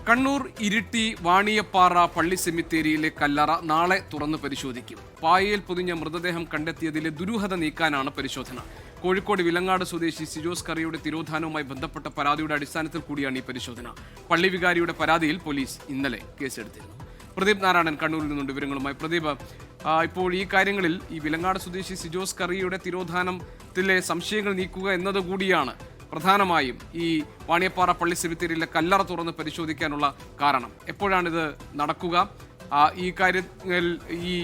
കണ്ണൂർ ഇരിട്ടി വാണിയപ്പാറ പള്ളി സെമിത്തേരിയിലെ കല്ലറ നാളെ തുറന്ന് പരിശോധിക്കും. പായയിൽ പൊതിഞ്ഞ മൃതദേഹം കണ്ടെത്തിയതിലെ ദുരൂഹത നീക്കാനാണ് പരിശോധന. കോഴിക്കോട് വിലങ്ങാട് സ്വദേശി സിജോസ് കറിയുടെ തിരോധാനവുമായി ബന്ധപ്പെട്ട പരാതിയുടെ അടിസ്ഥാനത്തിൽ കൂടിയാണ് ഈ പരിശോധന. പള്ളി വികാരിയുടെ പരാതിയിൽ പോലീസ് ഇന്നലെ കേസെടുത്തിരുന്നു. പ്രദീപ് നാരായണൻ കണ്ണൂരിൽ നിന്നുണ്ട് വിവരങ്ങളുമായി. പ്രദീപ്, ഇപ്പോൾ ഈ കാര്യങ്ങളിൽ ഈ വിലങ്ങാട് സ്വദേശി സിജോസ് കറിയുടെ തിരോധാനത്തിലെ സംശയങ്ങൾ നീക്കുക എന്നതുകൂടിയാണ് പ്രധാനമായും ഈ വാണിയപ്പാറ പള്ളി സെമിത്തേരിയിലെ കല്ലറ തുറന്ന് പരിശോധിക്കാനുള്ള കാരണം. എപ്പോഴാണിത് നടക്കുക? ഈ കാര്യത്തിൽ ഈ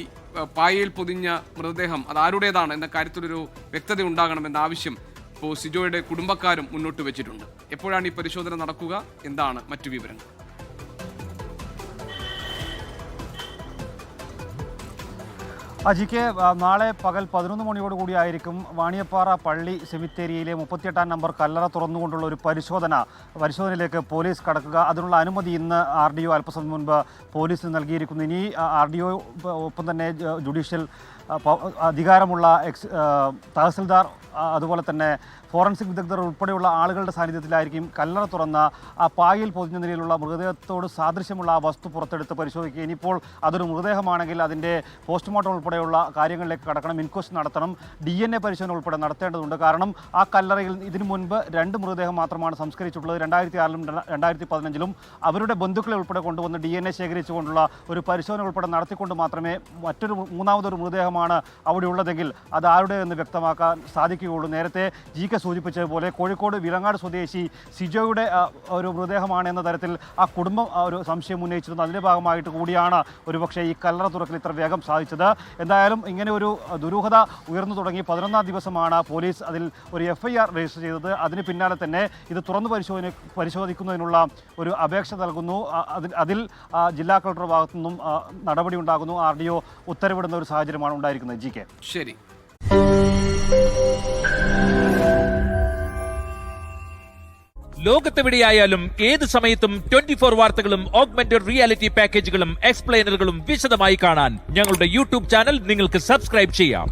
പായയിൽ പൊതിഞ്ഞ മൃതദേഹം അത് ആരുടേതാണ് എന്ന കാര്യത്തിലൊരു വ്യക്തത ഉണ്ടാകണമെന്ന ആവശ്യം ഇപ്പോൾ സിജോയുടെ കുടുംബക്കാരും മുന്നോട്ട് വെച്ചിട്ടുണ്ട്. എപ്പോഴാണ് ഈ പരിശോധന നടക്കുക? എന്താണ് മറ്റു വിവരങ്ങൾ? അജിക്ക് നാളെ പകൽ 11 മണിയോടുകൂടിയായിരിക്കും വാണിയപ്പാറ പള്ളി സെമിത്തേരിയിലെ 38-ാം നമ്പർ കല്ലറ തുറന്നുകൊണ്ടുള്ള ഒരു പരിശോധനയിലേക്ക് പോലീസ് കടക്കുക. അതിനുള്ള അനുമതി ഇന്ന് RDO അല്പസമയം മുൻപ് പോലീസിന് നൽകിയിരിക്കുന്നു. ഇനി RDO ഒപ്പം തന്നെ ജുഡീഷ്യൽ അധികാരമുള്ള തഹസിൽദാർ അതുപോലെ തന്നെ ഫോറൻസിക് വിദഗ്ധർ ഉൾപ്പെടെയുള്ള ആളുകളുടെ സാന്നിധ്യത്തിലായിരിക്കും കല്ലറ തുറന്ന ആ പായയിൽ പൊതിഞ്ഞ നിലയിലുള്ള മൃതദേഹത്തോട് സാദൃശ്യമുള്ള ആ വസ്തു പുറത്തെടുത്ത് പരിശോധിക്കുക. ഇനിയിപ്പോൾ അതൊരു മൃതദേഹമാണെങ്കിൽ അതിൻ്റെ പോസ്റ്റ്മോർട്ടം ഉൾപ്പെടെയുള്ള കാര്യങ്ങളിലേക്ക് കടക്കണം, ഇൻക്വസ്റ്റ് നടത്തണം, DNA പരിശോധന ഉൾപ്പെടെ നടത്തേണ്ടതുണ്ട്. കാരണം ആ കല്ലറയിൽ ഇതിനു മുൻപ് 2 മൃതദേഹം മാത്രമാണ് സംസ്കരിച്ചിട്ടുള്ളത്. 2006-ലും 2015-ലും അവരുടെ ബന്ധുക്കളെ ഉൾപ്പെടെ കൊണ്ടുവന്ന് DNA ശേഖരിച്ചുകൊണ്ടുള്ള ഒരു പരിശോധന ഉൾപ്പെടെ നടത്തിക്കൊണ്ട് മാത്രമേ മൂന്നാമതൊരു മൃതദേഹമാണ് അവിടെ ഉള്ളതെങ്കിൽ അത് ആരുടെ എന്ന് വ്യക്തമാക്കാൻ സാധിക്കുകയുള്ളൂ. നേരത്തെ GK സൂചിപ്പിച്ചതുപോലെ കോഴിക്കോട് വിലങ്ങാട് സ്വദേശി സിജോയുടെ ഒരു മൃതദേഹമാണ് എന്ന തരത്തിൽ ആ കുടുംബം ഒരു സംശയം ഉന്നയിച്ചിരുന്നു. അതിൻ്റെ ഭാഗമായിട്ട് കൂടിയാണ് ഒരുപക്ഷെ ഈ കല്ലറ തുറക്കൽ ഇത്ര വേഗം സാധിച്ചത്. എന്തായാലും ഇങ്ങനെ ഒരു ദുരൂഹത ഉയർന്നു തുടങ്ങി 11-ാം ദിവസമാണ് പോലീസ് അതിൽ ഒരു FIR രജിസ്റ്റർ ചെയ്തത്. അതിന് പിന്നാലെ തന്നെ ഇത് തുറന്നു പരിശോധിക്കുന്നതിനുള്ള ഒരു അപേക്ഷ നൽകുന്നു. അതിൽ ജില്ലാ കളക്ടറുടെ ഭാഗത്തു നിന്നും നടപടി ഉണ്ടാകുന്നു. RDO ഉത്തരവിടുന്ന ഒരു സാഹചര്യമാണ് ഉണ്ടായിരിക്കുന്നത്. GK ശരി. ലോകത്തെവിടെയായാലും ഏത് സമയത്തും 24 വാർത്തകളും ഓഗ്മെന്റഡ് റിയാലിറ്റി പാക്കേജുകളും എക്സ്പ്ലെയിനറുകളും വിശദമായി കാണാൻ ഞങ്ങളുടെ YouTube ചാനൽ നിങ്ങൾക്ക് സബ്സ്ക്രൈബ് ചെയ്യാം.